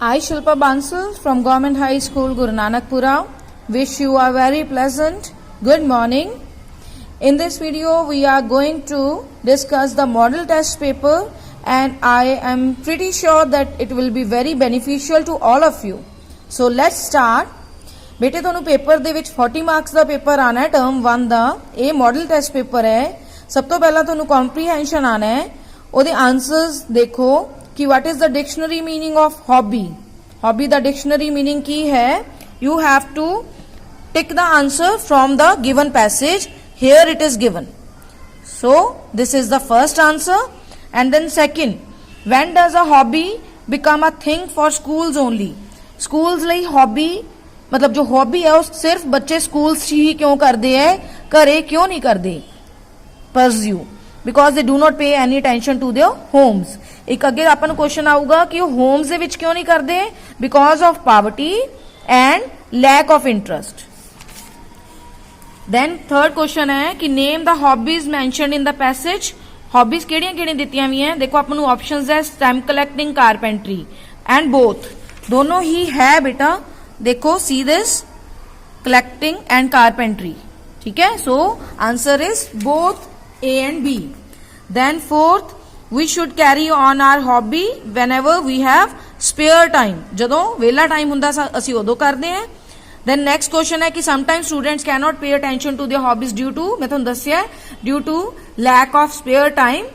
I, Shilpa Bansal from Government High School, Guru Nanakpura, wish you a very pleasant good morning. In this video, we are going to discuss the model test paper, and I am pretty sure that it will be very beneficial to all of you. So let's start. बेटे ਤੁਹਾਨੂੰ paper ਦੇ ਵਿੱਚ 40 marks ਦਾ paper आना है term 1 ਦਾ ਇਹ model test paper है। सब तो पहला ਤੁਹਾਨੂੰ कॉम्प्रीहेंशन आना है ਉਹਦੇ आंसर्स देखो कि what is the dictionary meaning of hobby. Hobby the dictionary meaning की है you have to tick the answer from the given passage here it is given. So this is the first answer. And then second, when does a hobby become a thing for schools only? schools ਲਈ hobby मतलब जो hobby है वो सिर्फ बच्चे schools ही क्यों करते हैं, घरे क्यों नहीं करते pursue? Because they do not pay any attention to their homes. एक अगे अपन क्वेश्चन आऊगा कि homes ਦੇ ਵਿੱਚ क्यों नहीं करते? Because of poverty and lack of interest. Then third question है कि name the hobbies mentioned in the passage. hobbies ਕਿਹੜੀਆਂ ਕਿਹੜੀਆਂ ਦਿੱਤੀਆਂ ਵੀ हैं देखो अपन ऑप्शंस है stamp collecting, carpentry and both दोनों ही है बेटा। देखो see this collecting and carpentry, ठीक है। so answer is both A and B. Then fourth, we should carry on our hobby whenever we have spare time. ਜਦੋਂ ਵੇਲਾ time ਹੁੰਦਾ ਅਸੀਂ ਉਦੋਂ ਕਰਦੇ हैं। Then next question है कि sometimes students cannot pay attention to their hobbies due to मैं ਤੁਹਾਨੂੰ ਦੱਸਿਆ due to lack of spare time,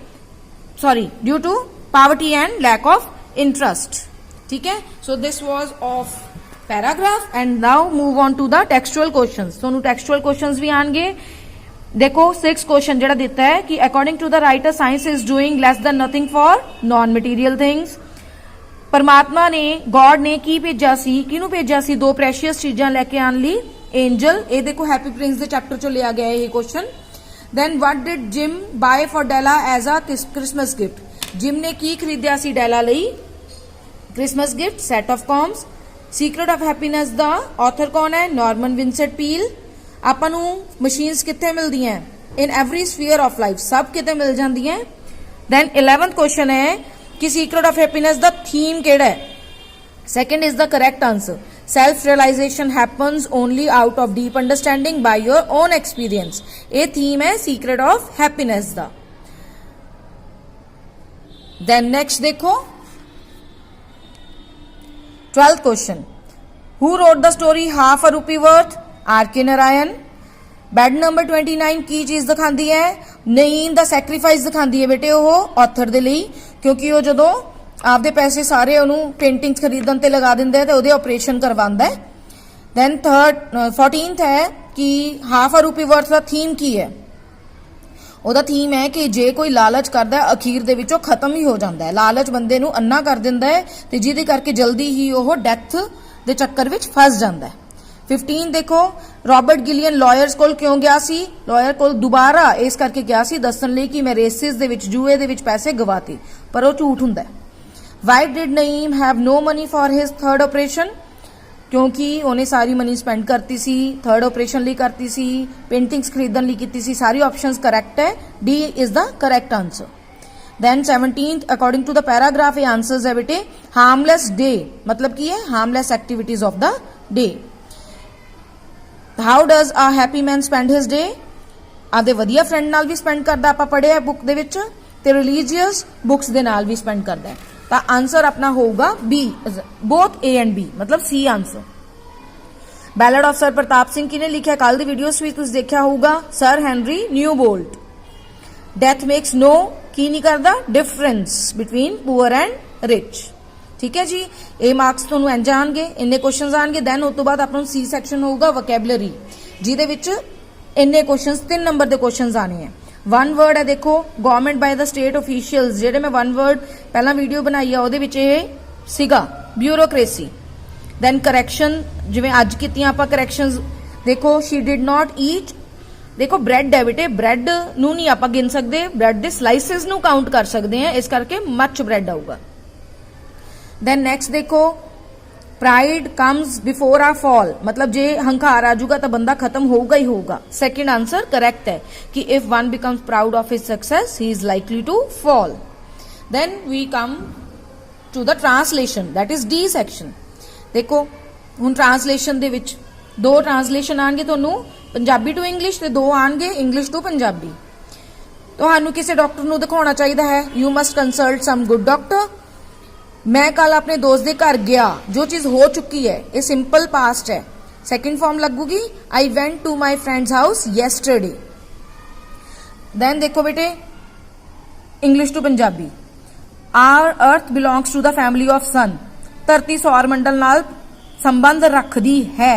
due to poverty and lack of interest, ठीक है। so this was of paragraph and now move on to the textual questions. ਤੁਹਾਨੂੰ textual questions भी आएंगे। देखो 6 question ਜਿਹੜਾ ਦਿੱਤਾ है कि according to the writer science is doing less than nothing for non material things. परमात्मा ने गॉड ने की भेजा सी किनू भेजा सी दो प्रेशियस चीजां लेके आने ली एंजल। ये देखो हैप्पी प्रिंस दे चैप्टर चो लिया गया है ये question. Then what did Jim buy for Della as a Christmas gift. Jim ने की खरीदिया सी डेला लई Christmas gift set of combs. Secret of happiness दा ऑथर कौन है? Norman Vincent Peale. आपां नू मशीन्स कित्थे मिलदियां? In every sphere of life, सब किते मिल जांदियां। देन 11th क्वेश्चन है कि सीक्रेट ऑफ हैप्पीनेस दा थीम केड़ा है? Second is the correct answer. Self realisation happens only out of deep understanding by your own experience. ये थीम है सीक्रेट ऑफ हैप्पीनेस दा। देन नेक्स्ट देखो 12th question, who wrote the story half a rupee worth? R K. Narayan. Bed number 29 की चीज दिखाती है? नईम दा sacrifice दिखाती है बेटे वो ऑथर दे लई, क्योंकि वो जदों आपदे पैसे सारे उन्होंने पेंटिंग्स खरीदण ते लगा दिंदा है ते ओहदे ऑपरेशन करवांदा है। देन 14th है कि हाफ अ रूपी वर्थ दा थीम की है? ਉਹਦਾ थीम है कि जे कोई लालच करदा है अखीर दे विचों खत्म ही हो जाता है। लालच बंदे नूं अन्ना कर दिंदा है ते जिहदे करके जल्दी ही वो डेथ दे चक्कर विच फस जाता है। 15 देखो रॉबर्ट गिलियन लॉयर्स कोल क्यों गया सी? लॉयर कोल दोबारा इस करके गया सी दस्सण लई कि मैं रेसिस दे विच जुए दे विच पैसे गवाते, पर वो झूठ हुंदा है। Why did Naeem have no money for his third operation? क्योंकि उन्हें सारी मनी स्पेंड करती सी, थर्ड ऑपरेशन लिए करती सी, पेंटिंग्स खरीदण लिए कीती सी। सारी ऑप्शंस करेक्ट है, D is the correct answer. Then 17th according to the paragraph ये आंसर्स है बेटे हार्मलेस डे मतलब की है harmless activities of the day. How does a happy man spend his day? आदे वधिया फ्रेंड नाल भी स्पेंड करदा, आपां पढ़िया बुक दे विच, ते रिलीजियस बुक्स दे नाल भी स्पेंड करदा है। तो आंसर अपना होगा B, both A and B मतलब C answer. Ballad of sir Pratap Singh किने लिखा? कल दी वीडियोस भी तुसीं देखा होगा, sir Henry Newbolt. Death makes no की नहीं करदा? Difference between poor and rich, ठीक है जी। ए मार्क्स तुहानूं इंज आउणगे, इन्ने क्वेश्चंस आउणगे। दैन उस तो बाद अपना सी सैक्शन होगा वोकैबुलरी, जिहदे विच इन्ने क्वेश्चंस 3 नंबर के क्वेश्चंस आने हैं। वन वर्ड है देखो government by the state officials, जेडे मैं वन वर्ड पहला वीडियो बनाई है ਉਹਦੇ ਵਿੱਚ ਇਹ ਸੀਗਾ ब्यूरोक्रेसी। दैन करैक्शन जिवें अज कीतियां आपां करैक्शंस देखो शी डिड नॉट ईट। देखो ब्रैड है बेटे, ब्रैड नूं नहीं आपां गिन सकते, ब्रैड दे स्लाइसिस नूं काउंट कर सकते हैं, इस करके मच ब्रैड आऊगा। दैन नेक्स्ट देखो प्राइड कम्स बिफोर आ फॉल मतलब जे हंकार आ जाऊगा तो बंदा खत्म होगा ही होगा। सेकंड आंसर करेक्ट है कि if one becomes proud of his success he is likely to fall. Then we come to the translation, that is D section. देखो हुण ट्रांसलेशन दे विच दो ट्रांसलेशन आएंगे तुहानू, पंजाबी टू इंग्लिश ते दो आएंगे इंग्लिश टू पंजाबी। तुहानू किसी डॉक्टर नू दिखाना चाहिए है, you must consult some good doctor. मैं कल अपने दोस्त के घर गया, जो चीज हो चुकी है ये सिंपल पास्ट है, सेकंड फॉर्म लगूगी I went to my friends house yesterday. Then देखो बेटे English to Punjabi, our earth belongs to the family of sun, धरती सौर मंडल नाल संबंध रखदी है।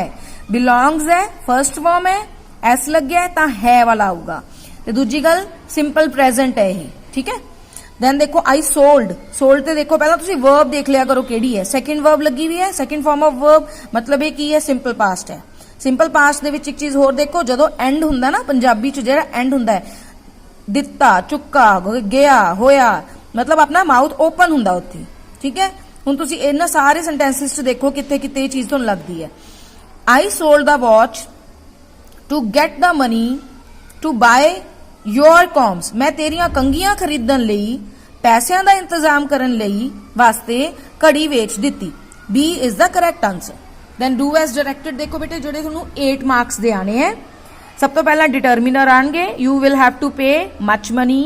बिलोंग्स है फर्स्ट फॉर्म है, एस लग गया तो है वाला आऊगा। ते दूजी गल सिंपल प्रेजेंट है ये, ठीक है। देन देखो आई सोल्ड, सोल्ड ते देखो पहला तुसी वर्ब देख लिया करो केड़ी है, सेकंड वर्ब लगी हुई है, सेकंड फॉर्म ऑफ वर्ब, मतलब ये की है सिंपल पास्ट है। सिंपल पास्ट दे विच एक चीज होर देखो, जदों एंड हुंदा ना पंजाबी च जेड़ा एंड हुंदा है, दिता चुका गया होया, मतलब अपना माउथ ओपन हुंदा उत्थे, ठीक है। हुण तुसी इन्हां सारे सेंटेंसेस च देखो कित्थे कित्थे चीज तुहानूं लगदी है। I sold the watch to get the money to buy your combs, मैं तेरियां कंघियां खरीदण लई पैसिਆਂ ਦਾ इंतजाम करन लई वास्ते घड़ी वेच दित्ती। B is the correct answer. Then do as directed देखो बेटे ਜਿਹੜੇ ਤੁਹਾਨੂੰ 8 मार्क्स ਦੇ आने हैं। सब तो पहला डिटर्मिनर आएंगे, you will have to pay much money,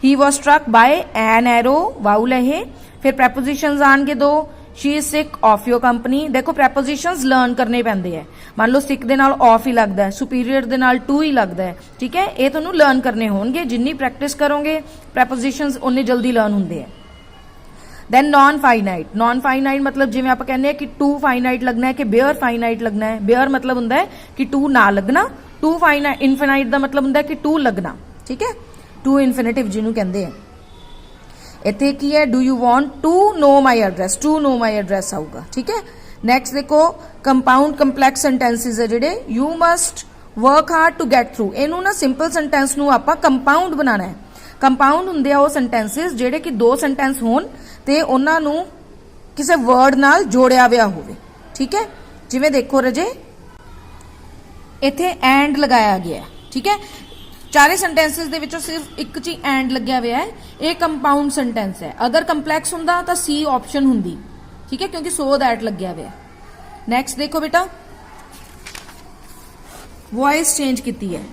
he was struck by an arrow, vowel है। फिर प्रैपोजिशंस आएंगे दो, she is sick of your company. देखो प्रैपोजिशंस लर्न करने पैंदे है, मान लो सिक दे नाल ऑफ ही लगता है, सुपीरियर दे नाल टू ही लगता है, ठीक है। ये तुहानू लर्न करने होंगे, जिन्नी प्रैक्टिस करोगे प्रैपोजिशंस उन्ने जल्दी लर्न होंगे है। Then non finite, non finite मतलब जिवें आपां कहने कि टू फाइनाइट लगना है कि बेयर फाइनाइट लगना है। बेयर मतलब हुंदा है कि टू ना लगना, टू फाइनाइट इनफिनाइट का मतलब होंगे कि टू लगना, ठीक है। टू इनफिनिटिव जिन्हों कहते हैं। इत्थे की है, do you want to know my address, to know my address आऊगा, ठीक है। नैक्सट देखो कंपाउंड कंपलैक्स सेंटेंसिस है जिहड़े, you must work hard to get through, इनू ना सिंपल सेंटेंस नू आपां कंपाउंड बनाना है। कंपाउंड हुंदे आ वो सेंटेंसिस जिहड़े कि दो सेंटेंस होण ते उन्हां नू किसी वर्ड नाल जोड़िया होया होवे, ठीक है। जिवें देखो रजे इत्थे एंड लगाया गया, ठीक है। चारे सेंटेंसिस दे विचों सिर्फ एक च एंड लग्या हुआ है, ये कंपाउंड सेंटेंस है। अगर कंपलैक्स हुंदा तां सी ऑप्शन हुंदी, ठीक है, क्योंकि सो दैट लग्या हुआ है। नैक्सट देखो बेटा वॉइस चेंज की है।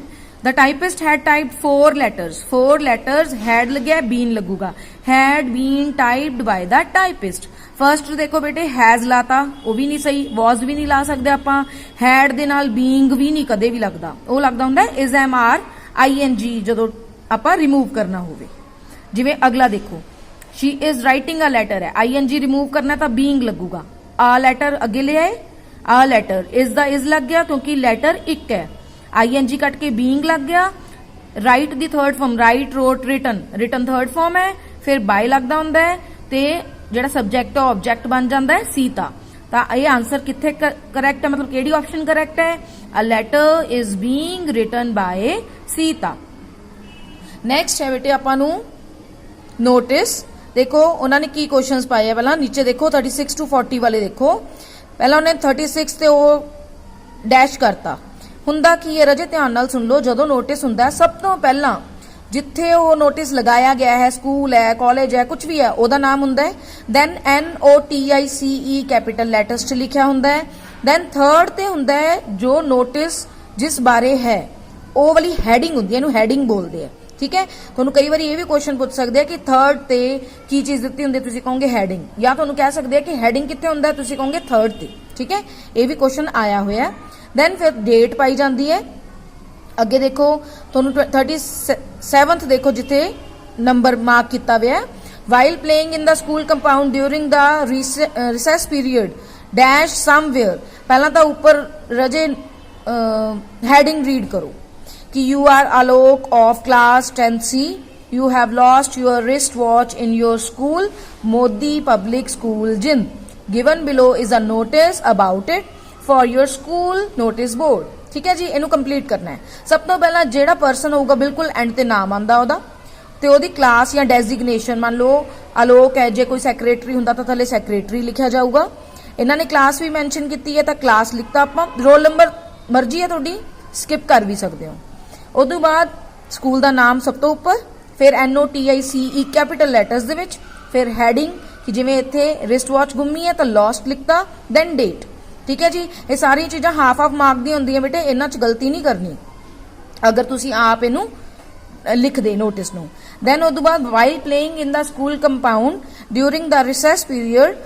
The typist had typed 4 letters, 4 letters, had लग्या बीन लगूगा, had been typed by the typist. First देखो बेटे हैज लाता, वो भी नहीं सही, वॉज भी नहीं ला सकते आपां, हैड दे नाल बीइंग भी नहीं कदे भी लगता, वो लगता हुंदा is M R I N G जदों आपां रिमूव करना होवे। जिवें अगला देखो she is writing a letter है, आई एन जी रिमूव करना तो बीइंग लगूगा, आ लेटर अगे ले आए, a letter, is the is लग गया क्योंकि लेटर एक है, आई एन जी कट के बीइंग लग गया। Write the third form, write wrote written, written third form है, फिर बाय लगता हुंदा है ते ਜਿਹੜਾ सब्जैक्ट है ऑब्जेक्ट बन जाता है सीता। तो ये आंसर कितने करैक्ट है, मतलब केड़ी ऑप्शन करैक्ट है, a letter is being written by Sita. Next है बेटे आपां नू नोटिस, देखो उन्होंने की क्वेश्चंस पाए है, पहला नीचे देखो 36 to 40 वाले देखो, पहला उन्हें 36 ते वो डैश करता। हुंदा की है रजे, ध्यान नाल सुन लो, जदों नोटिस हुंदा सब तो पहला जिथे वो नोटिस लगाया गया है, स्कूल है, कॉलेज है, कुछ भी है, ओदा नाम हुंदा है। देन NOTICE कैपिटल लेटर्स च लिखा हुंदा है। देन थर्ड ते हुंदा है जो नोटिस जिस बारे है, वो वाली हैडिंग हुंदी है, इहनूं हैडिंग बोलदे हैं, ठीक है। तुहानूं कई बार ये भी क्वेश्चन पूछ सकते हैं कि थर्ड ते की चीज दित्ती हुंदी, तुसीं कहोगे हैडिंग, या तुहानूं कह सकते हैं कि हैडिंग कित्थे हुंदा है, तुसीं कहोगे थर्ड ते, ठीक है। ये भी क्वेश्चन आया होया है। देन फिर डेट पाई जाती है। अगे देखो तुहानूं 37th देखो जिथे नंबर मार्क किया हुआ है, while playing in the school compound during the recess period dash somewhere. पहला तो ऊपर रजे हैडिंग रीड करो कि you are Alok of class 10C, you have lost your wrist watch in your school, Modi public school Jind, given below is a notice about it for your school notice board, ठीक है जी। इनू complete करना है। सब तो पहला जेड़ा पर्सन होगा बिल्कुल एंड ते नाम आंदा ओदा ते ओदी क्लास या डेजिग्नेशन, मान लो आलोक है, जे कोई सैक्रटरी हुंदा तो थले सैक्रटरी लिखा जाऊगा। इन्हां ने क्लास भी मैंशन की है तो क्लास लिखता आपां, रोल नंबर मर्जी है तुहाडी, स्किप कर भी सकते हो। उस बाद स्कूल का नाम सब तो उपर, फिर NOTICE कैपिटल लैटर्स दे विच, फिर हैडिंग कि जिवें इत्थे रिस्ट वॉच गुम्मी है तो लॉस्ट लिखता, दैन डेट। ठीक है जी, ये सारी चीज़ां हाफ हाफ मार्क दी होंदियां बेटे, इन्हां च गलती नहीं करनी अगर तुसी आप इनू लिख दे नोटिस नू। दैन उस बाद while playing in the school compound during the recess period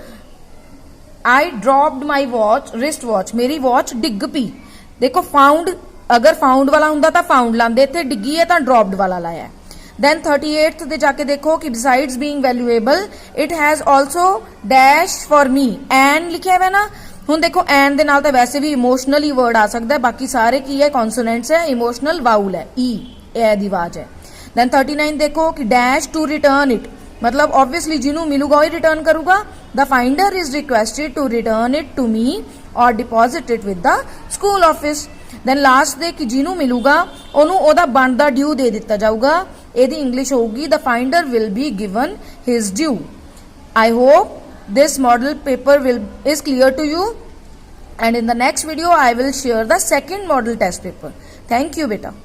I dropped my watch, wrist watch, मेरी वॉच डिग पी। देखो फाउंड, अगर फाउंड वाला हुंदा तां फाउंड लांदे, इत्थे डिगी है तां ड्रॉप्ड वाला लाया है। देन 38th ते जाके देखो कि besides being valuable it has also dash for me, an लिखिया है ना। हुण देखो एन दे नाल तां वैसे भी इमोशनली वर्ड आ सकदा है, बाकी सारे की है कॉन्सोनेंट्स है, इमोशनल वाउल है, ई ए दी आवाज है। देन 39 देखो कि डैश टू रिटर्न इट, मतलब ऑब्वियसली जिन्हों मिलूगा वही रिटर्न करूगा। The finder is requested to return it to me or deposit it with the school office. Then last दे कि जिन्हों मिलूगा ओनू ओदा बनदा ड्यू दे दिता जाऊगा, एदी इंग्लिश होगी the finder will be given his due. I hope this model paper is clear to you, and in the next video I will share the second model test paper. Thank you beta.